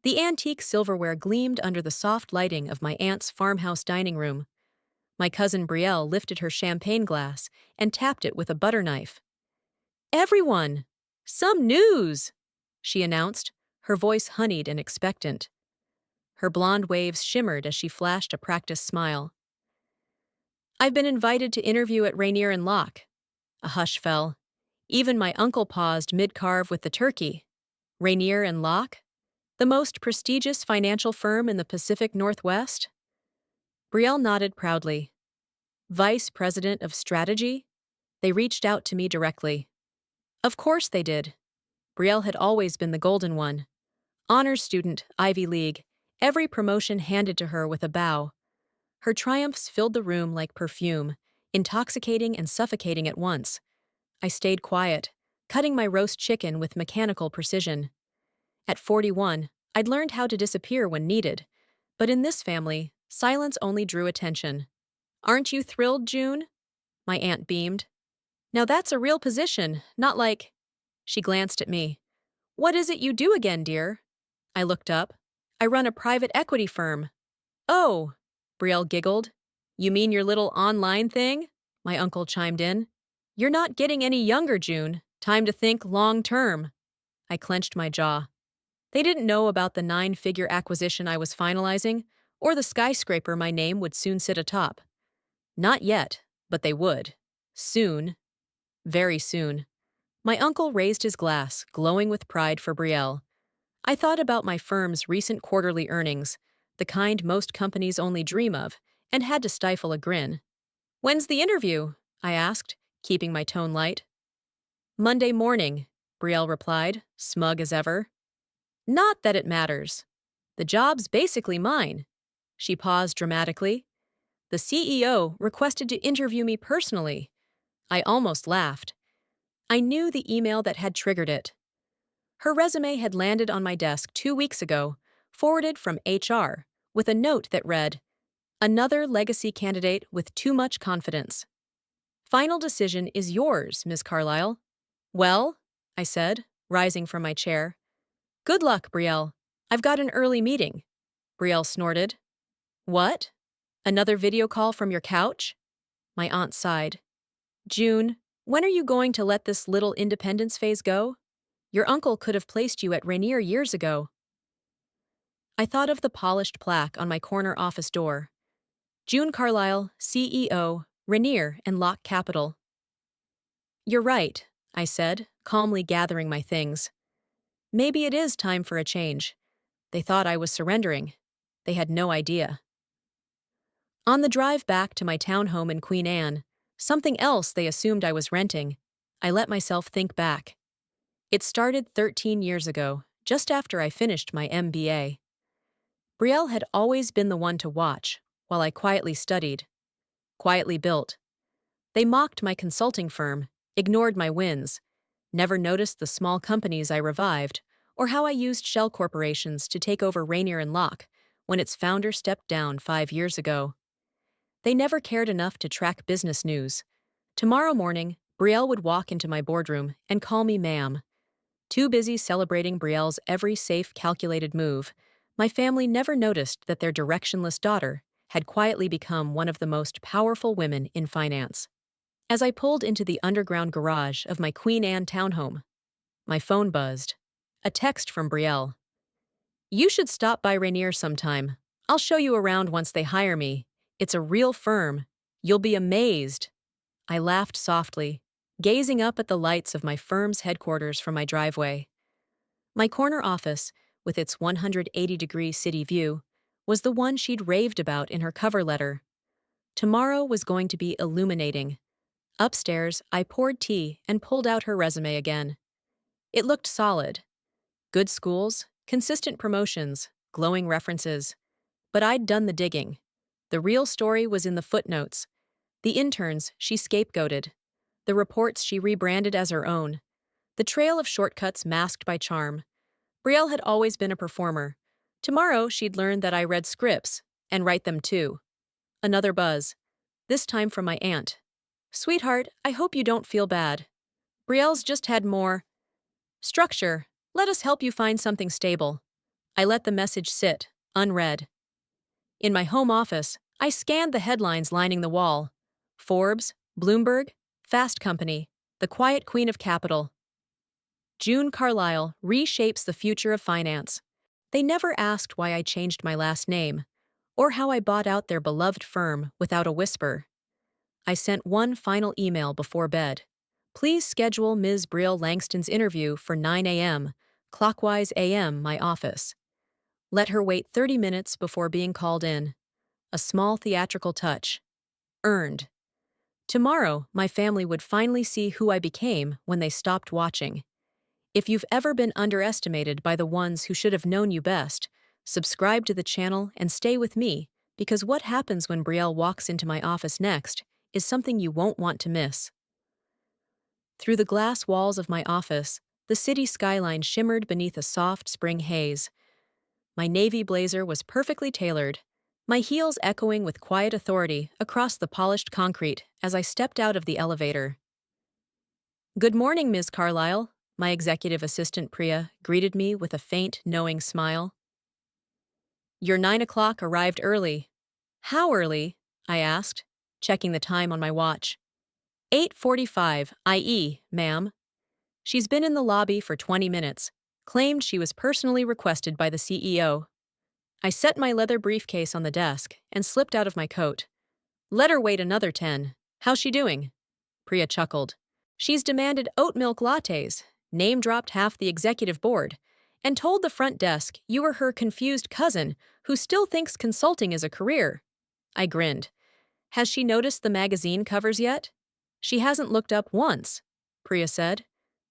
The antique silverware gleamed under the soft lighting of my aunt's farmhouse dining room. My cousin Brielle lifted her champagne glass and tapped it with a butter knife. "Everyone! Some news!" she announced, her voice honeyed and expectant. Her blonde waves shimmered as she flashed a practiced smile. "I've been invited to interview at Rainier Locke." A hush fell. Even my uncle paused mid-carve with the turkey. Rainier Locke? The most prestigious financial firm in the Pacific Northwest? Brielle nodded proudly. Vice President of Strategy? They reached out to me directly. Of course they did. Brielle had always been the golden one. Honors student, Ivy League, every promotion handed to her with a bow. Her triumphs filled the room like perfume, intoxicating and suffocating at once. I stayed quiet, cutting my roast chicken with mechanical precision. At 41, I'd learned how to disappear when needed, but in this family, silence only drew attention. "Aren't you thrilled, June?" My aunt beamed. "Now that's a real position, not like—" She glanced at me. "What is it you do again, dear?" I looked up. "I run a private equity firm." "Oh," Brielle giggled. "You mean your little online thing?" My uncle chimed in. "You're not getting any younger, June. Time to think long-term." I clenched my jaw. They didn't know about the 9-figure acquisition I was finalizing, or the skyscraper my name would soon sit atop. Not yet, but they would. Soon. Very soon. My uncle raised his glass, glowing with pride for Brielle. I thought about my firm's recent quarterly earnings, the kind most companies only dream of, and had to stifle a grin. "When's the interview?" I asked, keeping my tone light. "Monday morning," Brielle replied, smug as ever. "Not that it matters. The job's basically mine." She paused dramatically. "The CEO requested to interview me personally." I almost laughed. I knew the email that had triggered it. Her resume had landed on my desk 2 weeks ago, forwarded from HR, with a note that read, "Another legacy candidate with too much confidence. Final decision is yours, Ms. Carlyle." "Well," I said, rising from my chair. "Good luck, Brielle. I've got an early meeting." Brielle snorted. "What? Another video call from your couch?" My aunt sighed. "June, when are you going to let this little independence phase go? Your uncle could have placed you at Rainier years ago." I thought of the polished plaque on my corner office door. June Carlyle, CEO, Rainier Locke Capital. "You're right," I said, calmly gathering my things. "Maybe it is time for a change." They thought I was surrendering. They had no idea. On the drive back to my townhome in Queen Anne, something else they assumed I was renting, I let myself think back. It started 13 years ago, just after I finished my MBA. Brielle had always been the one to watch, while I quietly studied. Quietly built. They mocked my consulting firm, ignored my wins, never noticed the small companies I revived, or how I used shell corporations to take over Rainier Locke when its founder stepped down 5 years ago. They never cared enough to track business news. Tomorrow morning, Brielle would walk into my boardroom and call me ma'am. Too busy celebrating Brielle's every safe, calculated move, my family never noticed that their directionless daughter had quietly become one of the most powerful women in finance. As I pulled into the underground garage of my Queen Anne townhome, my phone buzzed. A text from Brielle. "You should stop by Rainier sometime. I'll show you around once they hire me. It's a real firm. You'll be amazed." I laughed softly, gazing up at the lights of my firm's headquarters from my driveway. My corner office, with its 180-degree city view, was the one she'd raved about in her cover letter. Tomorrow was going to be illuminating. Upstairs, I poured tea and pulled out her resume again. It looked solid. Good schools, consistent promotions, glowing references. But I'd done the digging. The real story was in the footnotes. The interns she scapegoated. The reports she rebranded as her own. The trail of shortcuts masked by charm. Brielle had always been a performer. Tomorrow she'd learn that I read scripts, and write them too. Another buzz. This time from my aunt. "Sweetheart, I hope you don't feel bad. Brielle's just had more structure. Let us help you find something stable." I let the message sit, unread. In my home office, I scanned the headlines lining the wall. Forbes, Bloomberg, Fast Company, the quiet queen of capital. June Carlyle reshapes the future of finance. They never asked why I changed my last name, or how I bought out their beloved firm without a whisper. I sent one final email before bed. Please schedule Ms. Brielle Langston's interview for 9 a.m., clockwise a.m., my office. Let her wait 30 minutes before being called in. A small theatrical touch. Earned. Tomorrow, my family would finally see who I became when they stopped watching. If you've ever been underestimated by the ones who should have known you best, subscribe to the channel and stay with me, because what happens when Brielle walks into my office next is something you won't want to miss. Through the glass walls of my office, the city skyline shimmered beneath a soft spring haze. My navy blazer was perfectly tailored, my heels echoing with quiet authority across the polished concrete as I stepped out of the elevator. "Good morning, Ms. Carlyle," my executive assistant Priya greeted me with a faint, knowing smile. "Your 9 o'clock arrived early." "How early?" I asked, checking the time on my watch. 8:45 IE, ma'am. She's been in the lobby for 20 minutes, claimed she was personally requested by the CEO. I set my leather briefcase on the desk and slipped out of my coat. "Let her wait another 10. How's she doing?" Priya chuckled. "She's demanded oat milk lattes, name-dropped half the executive board, and told the front desk you were her confused cousin who still thinks consulting is a career." I grinned. "Has she noticed the magazine covers yet?" "She hasn't looked up once," Priya said.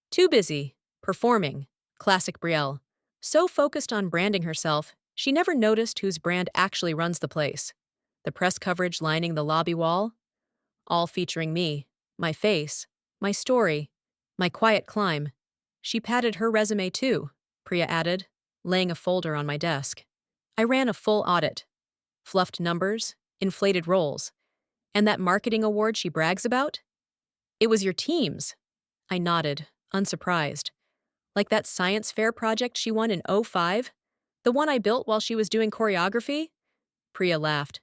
"Too busy. Performing." Classic Brielle. So focused on branding herself, she never noticed whose brand actually runs the place. The press coverage lining the lobby wall, all featuring me, my face, my story, my quiet climb. "She padded her resume too," Priya added, laying a folder on my desk. "I ran a full audit. Fluffed numbers, inflated roles. And that marketing award she brags about? It was your team's." I nodded, unsurprised. "Like that science fair project she won in '05? The one I built while she was doing choreography?" Priya laughed.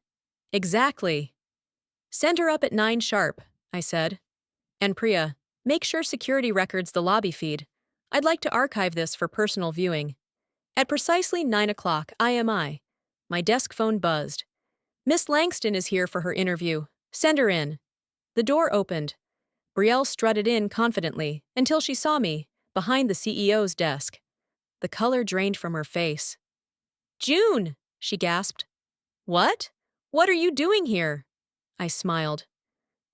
"Exactly." "Send her up at 9 sharp, I said. "And Priya, make sure security records the lobby feed. I'd like to archive this for personal viewing." At precisely 9 o'clock IMI, my desk phone buzzed. "Miss Langston is here for her interview. Send her in." The door opened. Brielle strutted in confidently until she saw me, behind the CEO's desk. The color drained from her face. "June!" she gasped. "What? What are you doing here?" I smiled.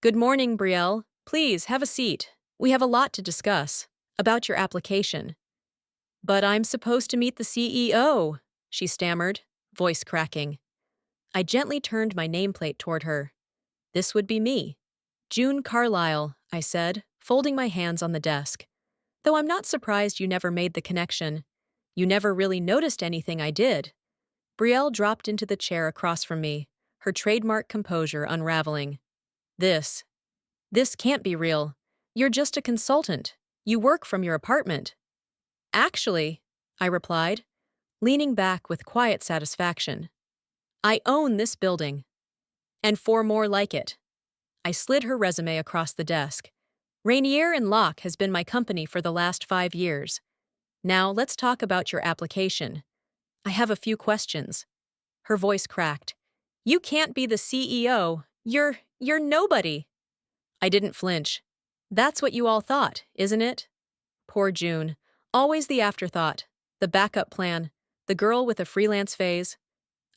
"Good morning, Brielle. Please, have a seat. We have a lot to discuss. About your application." "But I'm supposed to meet the CEO," she stammered, voice cracking. I gently turned my nameplate toward her. This would be me. "June Carlyle," I said, folding my hands on the desk. "Though I'm not surprised you never made the connection. You never really noticed anything I did." Brielle dropped into the chair across from me, her trademark composure unraveling. This can't be real. You're just a consultant. You work from your apartment." "Actually," I replied, leaning back with quiet satisfaction, "I own this building. And 4 more like it." I slid her resume across the desk. "Rainier Locke has been my company for the last 5 years. Now let's talk about your application. I have a few questions." Her voice cracked. "You can't be the CEO. You're nobody." I didn't flinch. "That's what you all thought, isn't it?" Poor June. Always the afterthought, the backup plan, the girl with a freelance phase.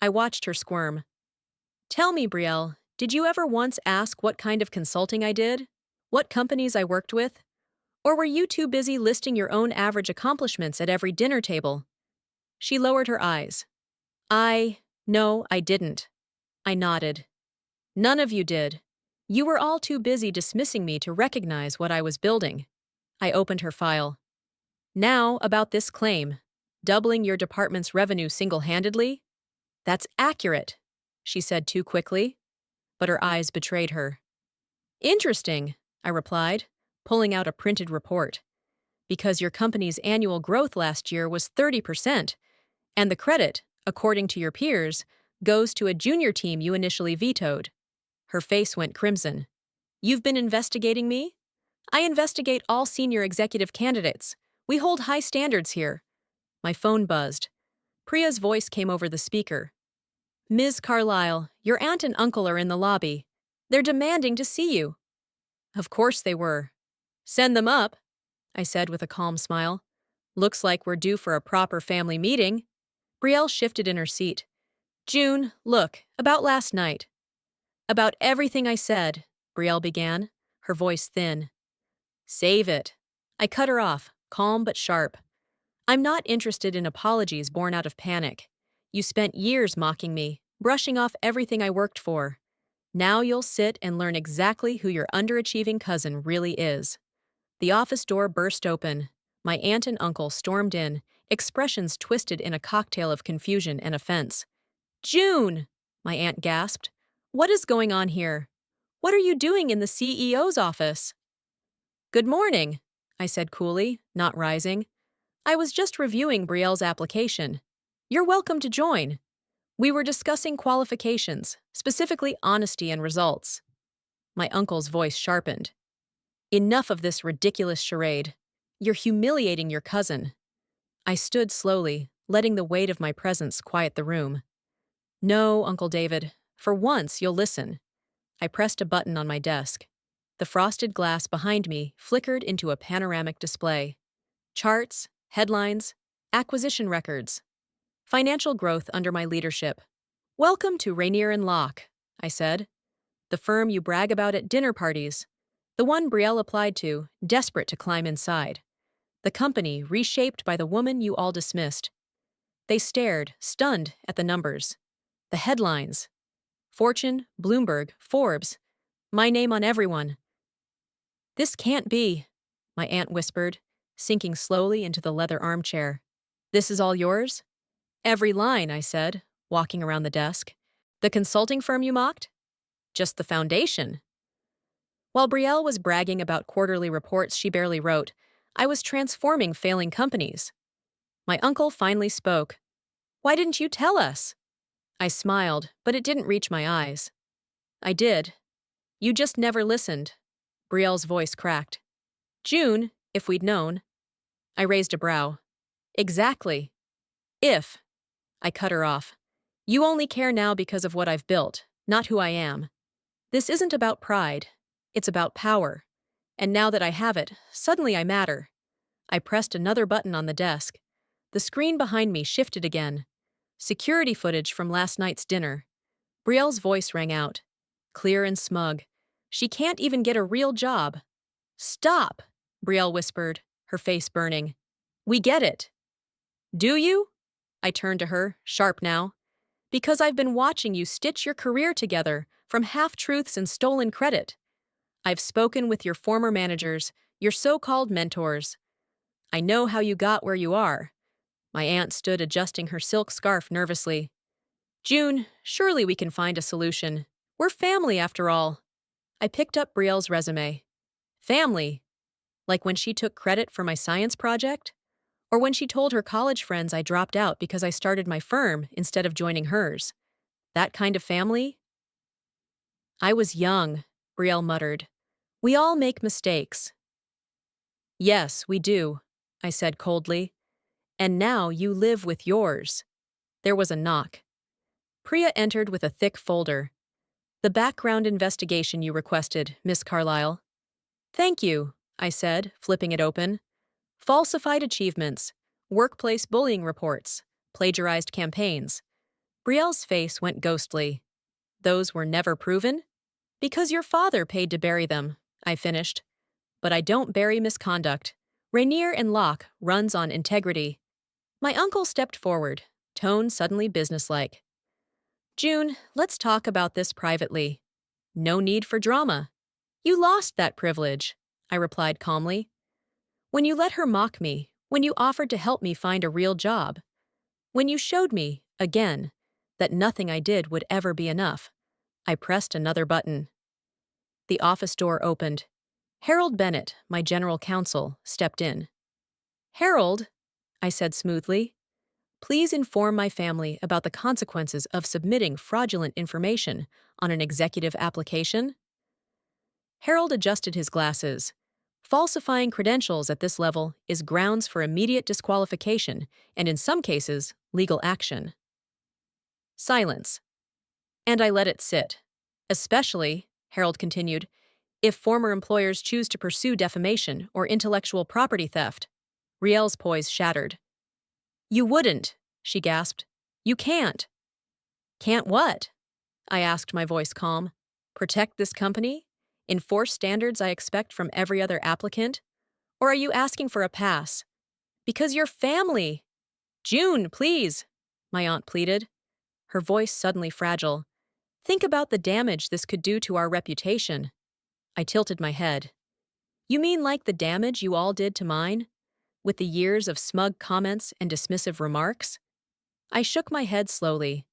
I watched her squirm. "Tell me, Brielle, did you ever once ask what kind of consulting I did? What companies I worked with? Or were you too busy listing your own average accomplishments at every dinner table?" She lowered her eyes. No, I didn't." I nodded. "None of you did. You were all too busy dismissing me to recognize what I was building." I opened her file. "Now, about this claim. Doubling your department's revenue single-handedly?" "That's accurate," she said too quickly, but her eyes betrayed her. "Interesting," I replied, pulling out a printed report. "Because your company's annual growth last year was 30%, And the credit, according to your peers, goes to a junior team you initially vetoed. Her face went crimson. You've been investigating me? I investigate all senior executive candidates. We hold high standards here. My phone buzzed. Priya's voice came over the speaker. Ms. Carlyle, your aunt and uncle are in the lobby. They're demanding to see you. Of course they were. Send them up, I said with a calm smile. Looks like we're due for a proper family meeting. Brielle shifted in her seat. June, look, about last night. About everything I said, Brielle began, her voice thin. Save it. I cut her off, calm but sharp. I'm not interested in apologies born out of panic. You spent years mocking me, brushing off everything I worked for. Now you'll sit and learn exactly who your underachieving cousin really is. The office door burst open. My aunt and uncle stormed in, expressions twisted in a cocktail of confusion and offense. June! My aunt gasped. What is going on here? What are you doing in the CEO's office? Good morning, I said coolly, not rising. I was just reviewing Brielle's application. You're welcome to join. We were discussing qualifications, specifically honesty and results. My uncle's voice sharpened. Enough of this ridiculous charade. You're humiliating your cousin. I stood slowly, letting the weight of my presence quiet the room. No, Uncle David. For once, you'll listen. I pressed a button on my desk. The frosted glass behind me flickered into a panoramic display. Charts, headlines, acquisition records. Financial growth under my leadership. Welcome to Rainier Locke, I said. The firm you brag about at dinner parties. The one Brielle applied to, desperate to climb inside. The company reshaped by the woman you all dismissed. They stared, stunned, at the numbers. The headlines. Fortune, Bloomberg, Forbes. My name on everyone. This can't be, my aunt whispered, sinking slowly into the leather armchair. This is all yours? Every line, I said, walking around the desk. The consulting firm you mocked? Just the foundation. While Brielle was bragging about quarterly reports she barely wrote, I was transforming failing companies. My uncle finally spoke. Why didn't you tell us? I smiled, but it didn't reach my eyes. I did. You just never listened. Brielle's voice cracked. June, if we'd known. I raised a brow. Exactly. If. I cut her off. You only care now because of what I've built, not who I am. This isn't about pride. It's about power. And now that I have it, suddenly I matter. I pressed another button on the desk. The screen behind me shifted again. Security footage from last night's dinner. Brielle's voice rang out, clear and smug. She can't even get a real job. Stop, Brielle whispered, her face burning. We get it. Do you? I turned to her, sharp now. Because I've been watching you stitch your career together from half-truths and stolen credit. I've spoken with your former managers, your so-called mentors. I know how you got where you are. My aunt stood adjusting her silk scarf nervously. June, surely we can find a solution. We're family after all. I picked up Brielle's resume. Family? Like when she took credit for my science project? Or when she told her college friends I dropped out because I started my firm instead of joining hers? That kind of family? I was young, Brielle muttered. We all make mistakes. Yes, we do, I said coldly. And now you live with yours. There was a knock. Priya entered with a thick folder. The background investigation you requested, Miss Carlyle. Thank you, I said, flipping it open. Falsified achievements, workplace bullying reports, plagiarized campaigns. Brielle's face went ghostly. Those were never proven? Because your father paid to bury them, I finished. But I don't bury misconduct. Rainier Locke runs on integrity. My uncle stepped forward, tone suddenly businesslike. June, let's talk about this privately. No need for drama. You lost that privilege, I replied calmly. When you let her mock me, when you offered to help me find a real job, when you showed me, again, that nothing I did would ever be enough, I pressed another button. The office door opened. Harold Bennett, my general counsel, stepped in. Harold, I said smoothly. Please inform my family about the consequences of submitting fraudulent information on an executive application. Harold adjusted his glasses. Falsifying credentials at this level is grounds for immediate disqualification and, in some cases, legal action. Silence. And I let it sit. Especially, Harold continued, if former employers choose to pursue defamation or intellectual property theft. Brielle's poise shattered. You wouldn't, she gasped. You can't. Can't what? I asked, my voice calm. Protect this company? Enforce standards I expect from every other applicant? Or are you asking for a pass? Because you're family. June, please, my aunt pleaded, her voice suddenly fragile. Think about the damage this could do to our reputation. I tilted my head. You mean like the damage you all did to mine? With the years of smug comments and dismissive remarks? I shook my head slowly.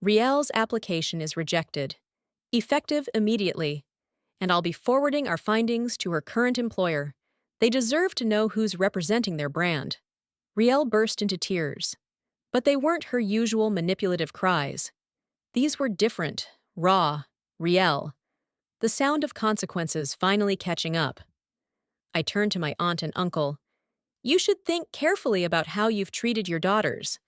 Brielle's application is rejected, effective immediately, and I'll be forwarding our findings to her current employer. They deserve to know who's representing their brand. Brielle burst into tears, but they weren't her usual manipulative cries. These were different, raw, Brielle. The sound of consequences finally catching up. I turned to my aunt and uncle. You should think carefully about how you've treated your daughters.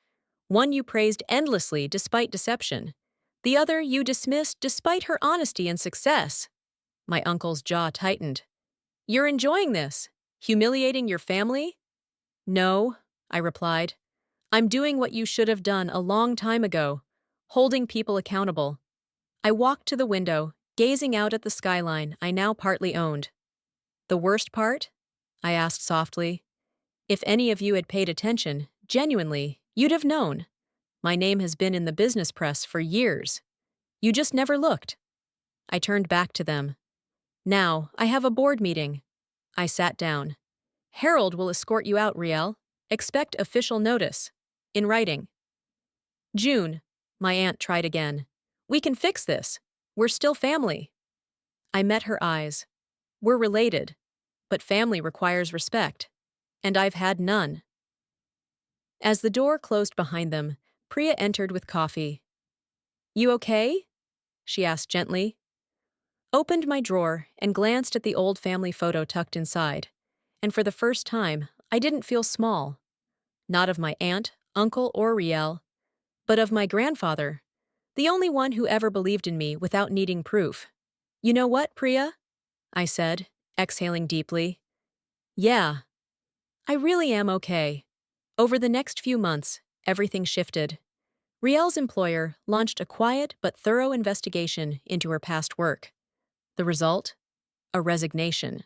One you praised endlessly despite deception. The other you dismissed despite her honesty and success. My uncle's jaw tightened. You're enjoying this? Humiliating your family? No, I replied. I'm doing what you should have done a long time ago, holding people accountable. I walked to the window, gazing out at the skyline I now partly owned. The worst part? I asked softly. If any of you had paid attention, genuinely, you'd have known. My name has been in the business press for years. You just never looked. I turned back to them. Now, I have a board meeting. I sat down. Harold will escort you out, Brielle. Expect official notice. In writing. June, my aunt tried again. We can fix this. We're still family. I met her eyes. We're related, but family requires respect, and I've had none. As the door closed behind them, Priya entered with coffee. You okay? She asked gently. Opened my drawer and glanced at the old family photo tucked inside, and for the first time, I didn't feel small. Not of my aunt, uncle, or Brielle, but of my grandfather, the only one who ever believed in me without needing proof. You know what, Priya? I said, exhaling deeply. Yeah, I really am okay. Over the next few months, everything shifted. Brielle's employer launched a quiet but thorough investigation into her past work. The result? A resignation.